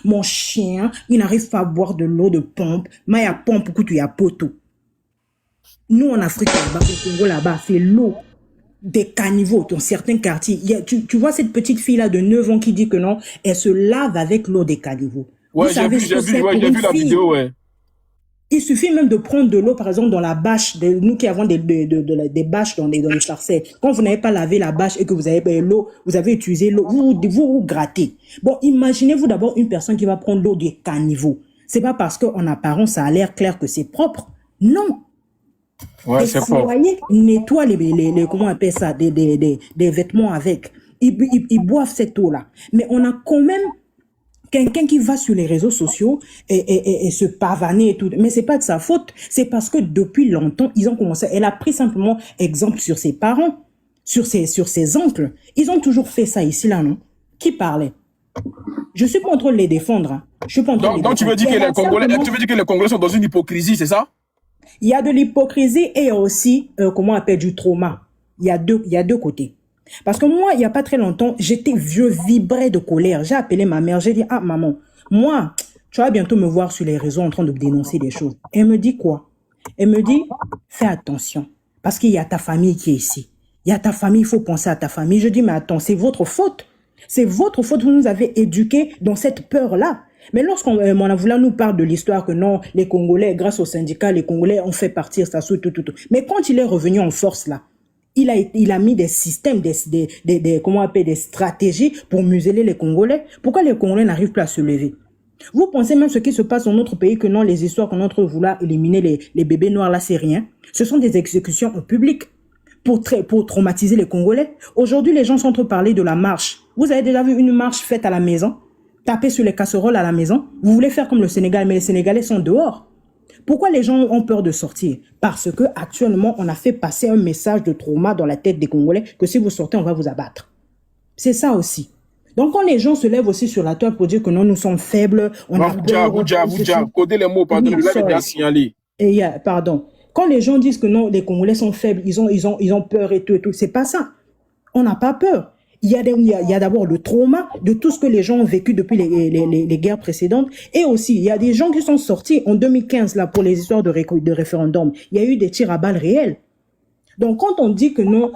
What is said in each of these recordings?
Mon chien, il n'arrive pas à boire de l'eau de pompe. Mais il y a pompe que tu y a poteau. Nous, en Afrique, là-bas, au Congo, là-bas, c'est l'eau des caniveaux dans certains quartiers. Tu vois cette petite fille-là de 9 ans qui dit que non, elle se lave avec l'eau des caniveaux. Vous Ouais, savez ce que c'est ouais, pour j'ai une vu la fille? vidéo, ouais. Il suffit même de prendre de l'eau, par exemple, dans la bâche, nous qui avons des bâches dans les parcelles. Quand vous n'avez pas lavé la bâche et que vous avez l'eau, vous avez utilisé l'eau, vous grattez. Bon, imaginez-vous d'abord une personne qui va prendre l'eau des caniveaux. C'est pas parce qu'en apparence, ça a l'air clair que c'est propre. Non. Ouais, Des c'est fort. citoyens nettoient comment on appelle ça, des vêtements avec. Ils boivent cette eau-là. Mais on a quand même quelqu'un qui va sur les réseaux sociaux et se pavaner et tout. Mais c'est pas de sa faute. C'est parce que depuis longtemps, ils ont commencé. Elle a pris simplement exemple sur ses parents, sur ses oncles. Ils ont toujours fait ça ici, là, non? Qui parlait? Je suis pas en train de les défendre. Hein. Je suis pas en train de les Donc tu défendre. veux dire que Elle les a Congolais, simplement tu veux dire que les Congolais sont dans une hypocrisie, c'est ça? il y a de l'hypocrisie et aussi, comment on appelle, du trauma. Il y a deux côtés. Parce que moi, il n'y a pas très longtemps, je vibrais de colère. J'ai appelé ma mère, j'ai dit, ah maman, moi, tu vas bientôt me voir sur les réseaux en train de dénoncer des choses. Elle me dit quoi? Elle me dit, fais attention, parce qu'il y a ta famille qui est ici. Il y a ta famille, il faut penser à ta famille. Je dis, mais attends, c'est votre faute. C'est votre faute, vous nous avez éduqués dans cette peur-là. Mais lorsqu'on nous parle de l'histoire que non, les Congolais, grâce aux syndicats, les Congolais ont fait partir ça, tout. Mais quand il est revenu en force là, il a mis des systèmes, comment on appelle, des stratégies pour museler les Congolais. Pourquoi les Congolais n'arrivent plus à se lever? Vous pensez même ce qui se passe dans notre pays que non, les histoires qu'on est en train de vouloir éliminer les bébés noirs là, c'est rien. Ce sont des exécutions en public pour traumatiser les Congolais. Aujourd'hui, les gens sont en train de parler de la marche. Vous avez déjà vu une marche faite à la maison? Taper sur les casseroles à la maison? Vous voulez faire comme le Sénégal, mais les Sénégalais sont dehors. Pourquoi les gens ont peur de sortir? Parce que actuellement, on a fait passer un message de trauma dans la tête des Congolais que si vous sortez, on va vous abattre. C'est ça aussi. Donc, quand les gens se lèvent aussi sur la toile pour dire que non, nous sommes faibles, on a peur, Boudja, codez les mots, pardon, oui, je l'avais déjà sorry. signalé. Pardon. Quand les gens disent que non, les Congolais sont faibles, ils ont peur et tout, c'est pas ça. On n'a pas peur. Il y a d'abord le trauma de tout ce que les gens ont vécu depuis les guerres précédentes. Et aussi, il y a des gens qui sont sortis en 2015 là, pour les histoires de référendum. Il y a eu des tirs à balles réels. Donc, quand on dit que non,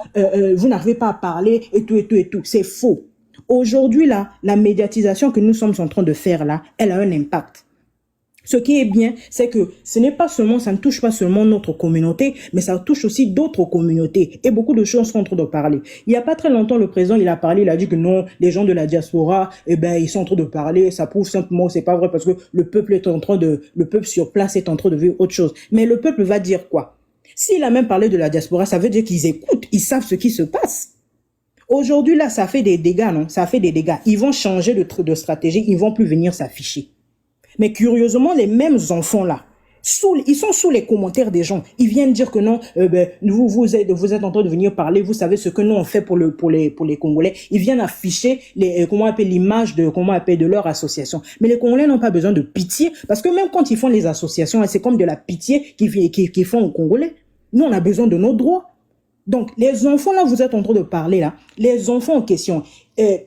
vous n'arrivez pas à parler et tout, c'est faux. Aujourd'hui, là, la médiatisation que nous sommes en train de faire là, elle a un impact. Ce qui est bien, c'est que ce n'est pas seulement, ça ne touche pas seulement notre communauté, mais ça touche aussi d'autres communautés. Et beaucoup de choses sont en train de parler. Il n'y a pas très longtemps, le président, il a parlé, il a dit que non, les gens de la diaspora, ils sont en train de parler. Ça prouve simplement que c'est pas vrai parce que le peuple sur place est en train de vivre autre chose. Mais le peuple va dire quoi? S'il a même parlé de la diaspora, ça veut dire qu'ils écoutent, ils savent ce qui se passe. Aujourd'hui, là, ça fait des dégâts, non? Ça fait des dégâts. Ils vont changer de stratégie, ils vont plus venir s'afficher. Mais curieusement, les mêmes enfants-là, ils sont sous les commentaires des gens. Ils viennent dire que non, vous êtes en train de venir parler, vous savez ce que nous on fait pour les Congolais. Ils viennent afficher l'image de leur association. Mais les Congolais n'ont pas besoin de pitié, parce que même quand ils font les associations, c'est comme de la pitié qu'ils font aux Congolais. Nous, on a besoin de nos droits. Donc, les enfants, là, vous êtes en train de parler, là, les enfants en question,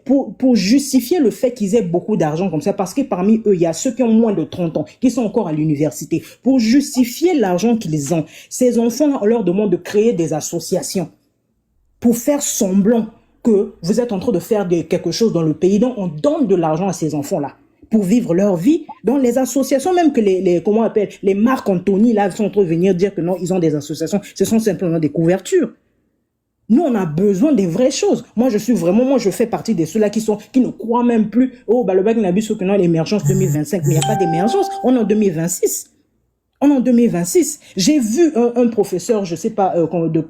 pour justifier le fait qu'ils aient beaucoup d'argent comme ça, parce que parmi eux, il y a ceux qui ont moins de 30 ans, qui sont encore à l'université, pour justifier l'argent qu'ils ont, ces enfants, on leur demande de créer des associations pour faire semblant que vous êtes en train de faire quelque chose dans le pays. Donc, on donne de l'argent à ces enfants-là pour vivre leur vie dans les associations, même que les Marc Anthony, là, sont en train de venir dire que non, ils ont des associations, ce sont simplement des couvertures. Nous, on a besoin des vraies choses. Moi, je fais partie de ceux-là qui ne croient même plus, le bac n'a vu ce que non, l'émergence 2025, mais il n'y a pas d'émergence. On est en 2026. On est en 2026. J'ai vu un professeur, je sais pas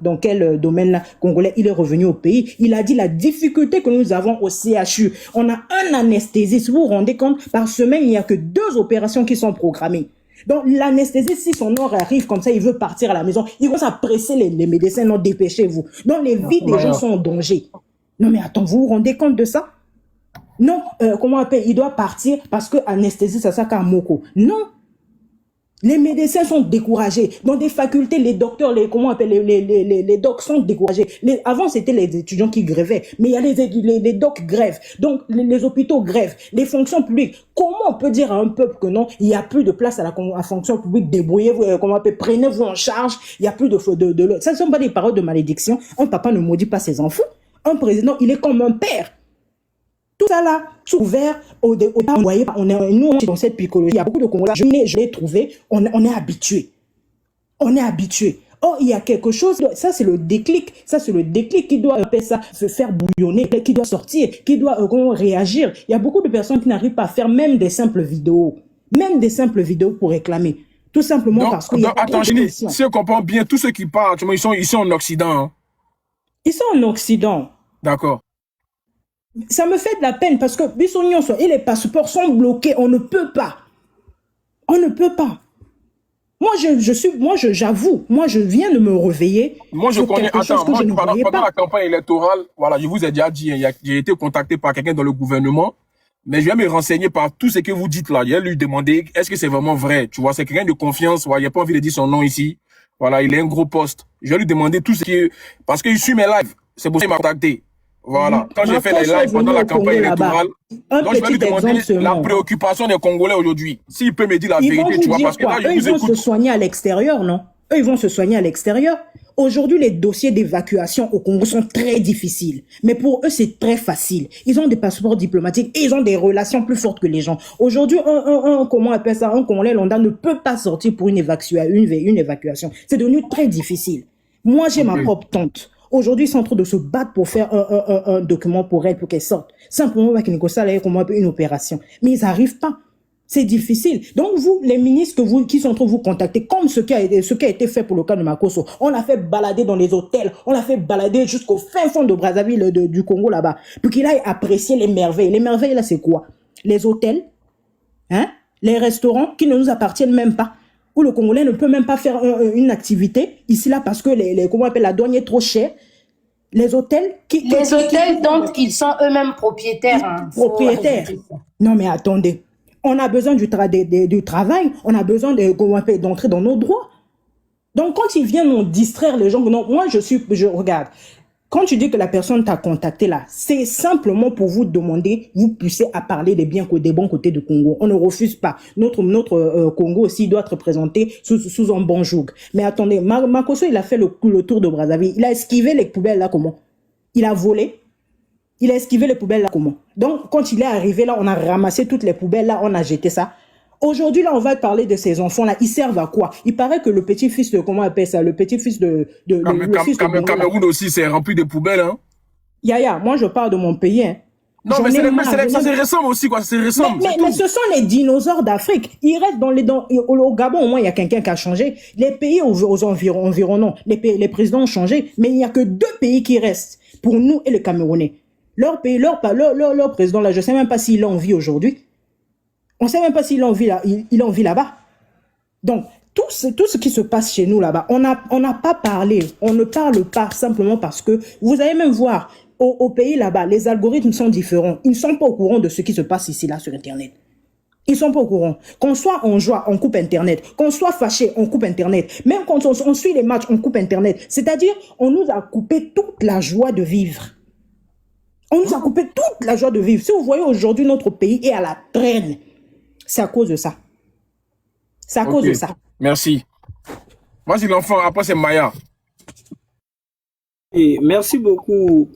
dans quel domaine là, congolais, il est revenu au pays. Il a dit la difficulté que nous avons au CHU. On a un anesthésiste. Vous vous rendez compte? Par semaine, il n'y a que 2 opérations qui sont programmées. Donc, l'anesthésiste, si son heure arrive comme ça, il veut partir à la maison, il commence à presser les médecins, non, dépêchez-vous. Donc, les vies des gens sont en danger. Non, mais attends, vous vous rendez compte de ça? Non, il doit partir parce que anesthésiste, ça s'appelle Moko. Non. Les médecins sont découragés. Dans des facultés, les docteurs, comment on appelle, les docs sont découragés. Avant, c'était les étudiants qui grévaient, mais il y a les docs grèvent. Donc, les hôpitaux grèvent. Les fonctions publiques. Comment on peut dire à un peuple que non, il n'y a plus de place à la fonction publique, débrouillez-vous, comment on appelle, prenez-vous en charge, il n'y a plus ça ne sont pas des paroles de malédiction. Un papa ne maudit pas ses enfants. Un président, il est comme un père. Tout ça là, sous ouvert au vous voyez, nous, dans cette psychologie, il y a beaucoup de Congolais, je l'ai trouvé, on est habitué. On est habitué. Oh, il y a quelque chose, ça c'est le déclic qui doit se faire bouillonner, qui doit sortir, qui doit réagir. Il y a beaucoup de personnes qui n'arrivent pas à faire même des simples vidéos pour réclamer. Tout simplement Donc, parce qu'il y a attends, si on comprend bien, tous ceux qui parlent, ils sont en Occident. Hein. Ils sont en Occident. D'accord. Ça me fait de la peine parce que et les passeports sont bloqués. On ne peut pas. On ne peut pas. Moi, j'avoue, je viens de me réveiller. Moi, je connais, pendant la campagne électorale, voilà, je vous ai déjà dit, j'ai été contacté par quelqu'un dans le gouvernement, mais je vais me renseigner par tout ce que vous dites là. Je vais lui demander, est-ce que c'est vraiment vrai? Tu vois, c'est quelqu'un de confiance, ouais, il n'a pas envie de dire son nom ici. Voilà, il a un gros poste. Je vais lui demander tout ce qui parce qu'il suit mes lives. C'est pour ça qu'il m'a contacté. Voilà, quand j'ai fait les lives pendant la campagne électorale, donc je vais lui demander la préoccupation des Congolais aujourd'hui. S'il peut me dire la vérité, tu vois, parce que là, je vous écoute. Ils vont se soigner à l'extérieur, non? Eux, ils vont se soigner à l'extérieur. Aujourd'hui, les dossiers d'évacuation au Congo sont très difficiles. Mais pour eux, c'est très facile. Ils ont des passeports diplomatiques et ils ont des relations plus fortes que les gens. Aujourd'hui, comment on appelle ça? Un Congolais lambda ne peut pas sortir pour une évacuation. C'est devenu très difficile. Moi, j'ai ma propre tante. Aujourd'hui, ils sont en train de se battre pour faire un document pour elle, pour qu'elle sorte. Simplement, une opération. Mais ils n'arrivent pas. C'est difficile. Donc, vous, les ministres qui sont en train de vous contacter, comme ce qui a été fait pour le cas de Makosso, on l'a fait balader dans les hôtels, on l'a fait balader jusqu'au fin fond de Brazzaville, du Congo là-bas, pour qu'il aille apprécier les merveilles. Les merveilles, là, c'est quoi? Les hôtels, hein? Les restaurants qui ne nous appartiennent même pas, où le Congolais ne peut même pas faire une activité ici là parce que comment on appelle, la douane est trop chère. Les hôtels dont ils sont eux-mêmes propriétaires. Propriétaires. Non mais attendez, on a besoin du travail, on a besoin d'entrer dans nos droits. Donc quand ils viennent nous distraire les gens, non, moi je regarde. Quand tu dis que la personne t'a contacté là, c'est simplement pour vous demander, vous poussez à parler des bons côtés du Congo. On ne refuse pas. Notre Congo aussi doit être représenté sous un bon joug. Mais attendez, Makosso, il a fait le tour de Brazzaville. Il a esquivé les poubelles là comment? Il a volé. Il a esquivé les poubelles là comment? Donc quand il est arrivé là, on a ramassé toutes les poubelles là, on a jeté ça. Aujourd'hui, là, on va parler de ces enfants-là. Ils servent à quoi? Il paraît que le petit-fils de, comment on appelle ça? Le petit-fils Cameroun aussi, c'est rempli de poubelles, hein? Yaya, moi, je parle de mon pays, hein. Non, mais c'est récent aussi, quoi. C'est récent. Mais ce sont les dinosaures d'Afrique. Ils restent au Gabon, au moins, il y a quelqu'un qui a changé. Les pays aux environnants, les présidents ont changé, mais il n'y a que 2 pays qui restent pour nous et les Camerounais. Leur pays, leur président, là, je ne sais même pas s'il a envie aujourd'hui. On ne sait même pas s'il a envie là-bas. Donc, tout ce qui se passe chez nous là-bas, on n'a pas parlé. On ne parle pas simplement parce que, vous allez même voir, au pays là-bas, les algorithmes sont différents. Ils ne sont pas au courant de ce qui se passe ici, là, sur Internet. Ils ne sont pas au courant. Qu'on soit en joie, on coupe Internet. Qu'on soit fâché, on coupe Internet. Même quand on suit les matchs, on coupe Internet. C'est-à-dire, on nous a coupé toute la joie de vivre. On nous a coupé toute la joie de vivre. Si vous voyez aujourd'hui, notre pays est à la traîne. C'est à cause de ça. C'est à cause de ça. Merci. Moi, c'est l'enfant. Après, c'est Maya. Et merci beaucoup.